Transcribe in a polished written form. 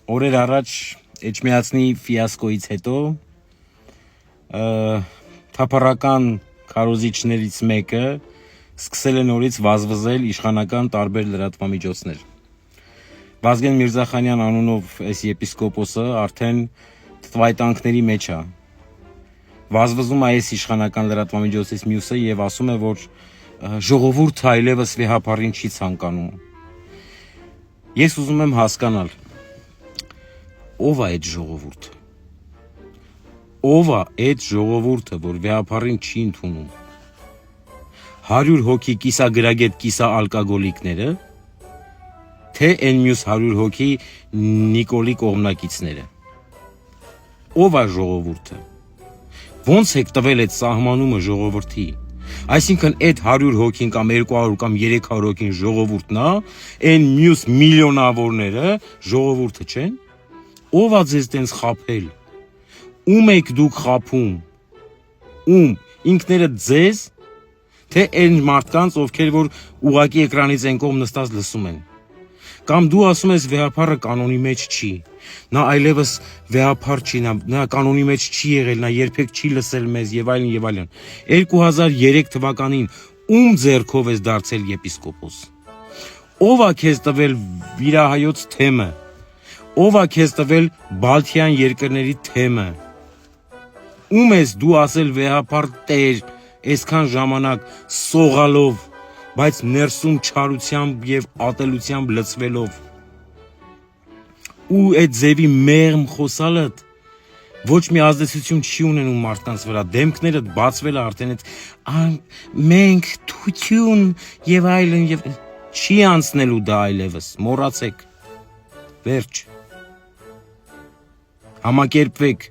Օրեր առաջ Էջմիածնի ֆիասկոից հետո թափառական քարոզիչներից մեկը սկսել է նորից վազվզել իշխանական տարբեր լրատվամիջոցներ։ Վազգեն Միրզախանյան անունով այս եպիսկոպոսը արդեն տվայտանքների մեջ է։ Վազվզում է այս իշխանական լրատվամիջոցից մյուսը եւ ասում է, որ ժողովուրդը այլևս վեհապարին չի ցանկանում։ Ես ուզում եմ հասկանալ, ով է այդ ժողովուրդը։ Ով է այդ ժողովուրդը, որ վեհապարին չի ընդունում։ 100 հոգի կիսագրագետ կիսաալկոգոլիկները, թե այն մյուս 100 հոգի Նիկոլի կողմնակիցները։ Ով է ժողովուրդը։ Ոնց եք տվել այդ սահմանումը ժողովրդի։ Այսինքն այդ 100 հոգին կամ 200 կամ 300 հոգին ժողովուրդն է, այն մյուս միլիոնավորները ժողովուրդը չեն։ Ով է ձեզ տենց խաբել։ Ում եք դուք խաբում։ Ում ինքներդ ձեզ, թե այն մարդկանց, ովքեր որ ուղակի էկրանից այն կողմ նստած լսում են։ Կամ դու ասում ես վեհապարը կանոնի մեջ չի։ Նա այլևս վեհապար չի, նա կանոնի մեջ չի եղել, նա երբեք չի լսել մեզ եւ այլն եւ այլն։ 2003 թվականին ում ձեռքով ես դարձել եպիսկոպոս։ Ով է քեզ տվել վիրահայոց թեմը։ Ով է քեզ տվել Բալթյան երկրների թեմը։ Ում ես դու ասել վեհապար տեր, այսքան ժամանակ սողալով, բայց ներսում չարությամբ եւ ատելությամբ լցվելով։ Ու այդ ձևի մեղմ խոսալդ ոչ մի ազդեցություն չի ունենում մարդկանց վրա, դեմքներդ բացվել է արդեն այդ մենք թություն եւ այլն եւ չի անցնելու դա այլևս, մոռացեք։ Վերջ։ Համակերպվեք